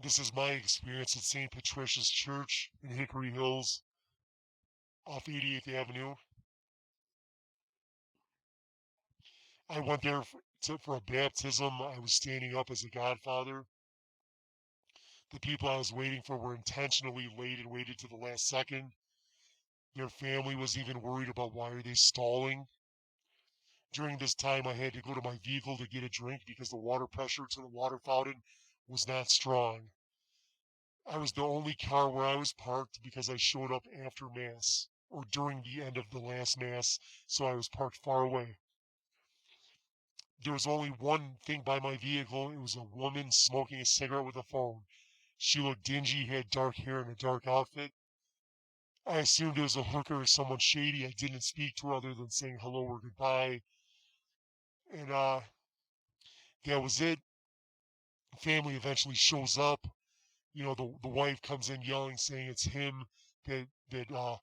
This is my experience at St. Patricia's Church in Hickory Hills off 88th Avenue. I went there for a baptism. I was standing up as a godfather. The people I was waiting for were intentionally late and waited to the last second. Their family was even worried about why are they stalling. During this time, I had to go to my vehicle to get a drink because the water pressure to the water fountain was not strong. I was the only car where I was parked because I showed up after Mass or during the end of the last Mass, so I was parked far away. There was only one thing by my vehicle. It was a woman smoking a cigarette with a phone. She looked dingy, had dark hair and a dark outfit. I assumed it was a hooker or someone shady. I didn't speak to her other than saying hello or goodbye. And that was it. Family eventually shows up. The wife comes in yelling, saying it's him, that that uh,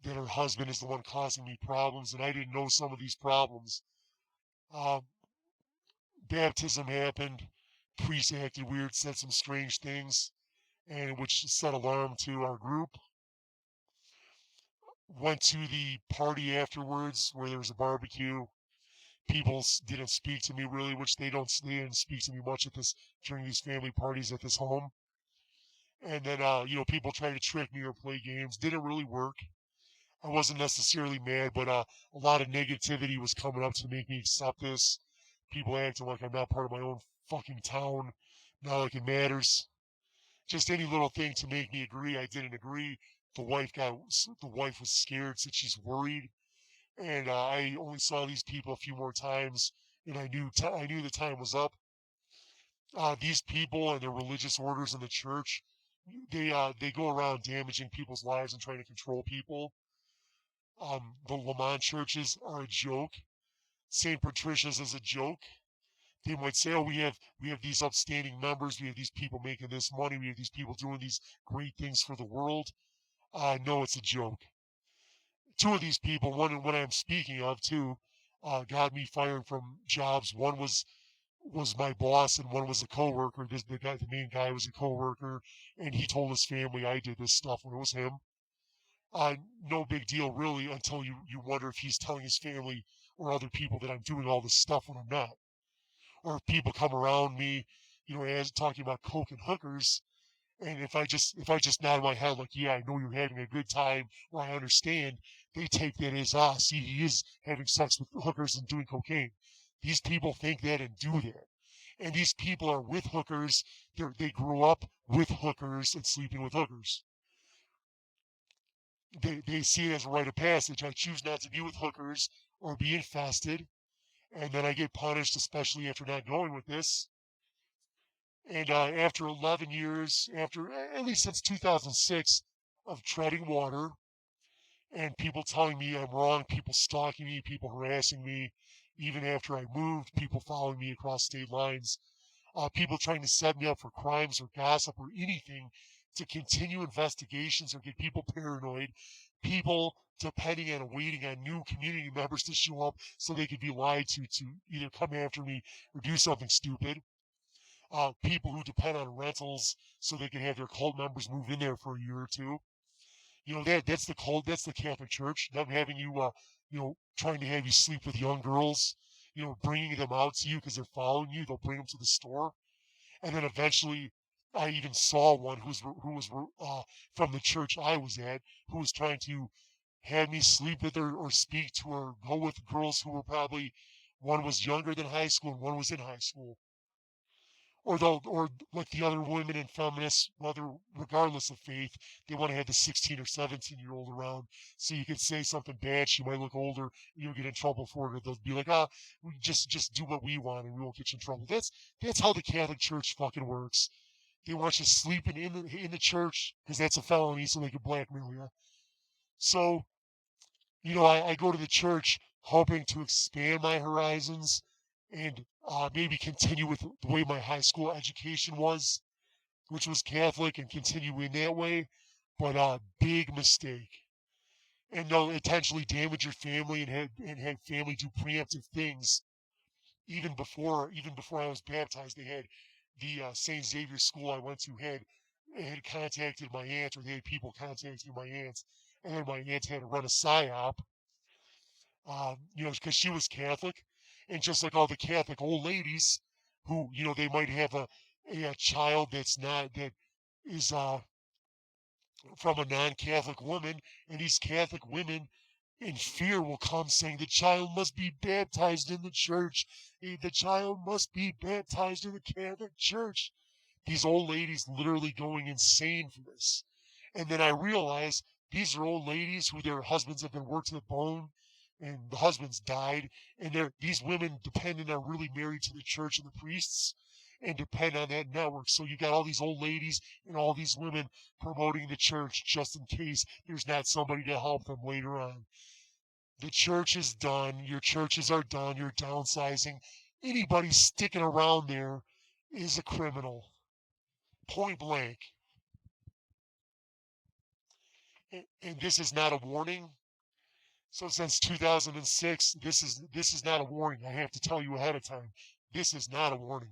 that her husband is the one causing me problems, and I didn't know some of these problems. Uh, Baptism happened. Priest acted weird, said some strange things, and which set alarm to our group. Went to the party afterwards where there was a barbecue. People didn't speak to me really, which they didn't speak to me much at this during these family parties at this home. And then people tried to trick me or play games. Didn't really work. I wasn't necessarily mad, but a lot of negativity was coming up to make me accept this. People acting like I'm not part of my own fucking town, not like it matters. Just any little thing to make me agree. I didn't agree. The wife was scared, said she's worried, and I only saw these people a few more times, and I knew the time was up. These people and their religious orders in the church, they go around damaging people's lives and trying to control people. The Lamont churches are a joke. St. Patricia's is a joke. They might say, "Oh, we have these upstanding members. We have these people making this money. We have these people doing these great things for the world." No, it's a joke. Two of these people, one I'm speaking of too, got me fired from jobs. One was my boss, and one was a coworker. The main guy was a coworker, and he told his family I did this stuff when it was him. No big deal really until you wonder if he's telling his family or other people that I'm doing all this stuff when I'm not. Or if people come around me, as talking about coke and hookers, and if I just nod my head like, yeah, I know you're having a good time, or I understand, they take that as, see, he is having sex with hookers and doing cocaine. These people think that and do that. And these people are with hookers. They grew up with hookers and sleeping with hookers. They see it as a rite of passage. I choose not to be with hookers or be infested, and then I get punished, especially after not going with this. And after 11 years, after at least since 2006 of treading water, and people telling me I'm wrong, people stalking me, people harassing me, even after I moved, people following me across state lines, people trying to set me up for crimes or gossip or anything to continue investigations or get people paranoid, people depending on and waiting on new community members to show up so they could be lied to either come after me or do something stupid. People who depend on rentals so they can have their cult members move in there for a year or two. That's the cult. That's the Catholic Church. Them having you, trying to have you sleep with young girls. Bringing them out to you because they're following you. They'll bring them to the store, and then eventually, I even saw one who was from the church I was at, who was trying to have me sleep with her or speak to her, go with girls who were probably one was younger than high school and one was in high school. Or like the other women and feminists, whether regardless of faith, they want to have the 16 or 17-year-old around, so you can say something bad. She might look older, you'll get in trouble for it. They'll be like, we just do what we want, and we won't get you in trouble. That's how the Catholic Church fucking works. They want you sleeping in the church because that's a felony, so they can blackmail you. So I go to the church hoping to expand my horizons and maybe continue with the way my high school education was, which was Catholic, and continue in that way. But big mistake. And they'll intentionally damage your family and have family do preemptive things. Even before I was baptized, they had the St. Xavier school I went to had contacted my aunt, or they had people contacting my aunt, and then my aunt had to run a psyop, because she was Catholic, and just like all the Catholic old ladies, who they might have a child that is from a non-Catholic woman, and these Catholic women in fear will come saying the child must be baptized in the church. The child must be baptized in the Catholic Church. These old ladies literally going insane for this. And then I realized these are old ladies who their husbands have been worked to the bone, and the husbands died, and these women dependent are really married to the church and the priests and depend on that network. So you got all these old ladies and all these women promoting the church just in case there's not somebody to help them later on. The church is done. Your churches are done. You're downsizing. Anybody sticking around there is a criminal. Point blank. And this is not a warning. So since 2006, this is not a warning. I have to tell you ahead of time. This is not a warning.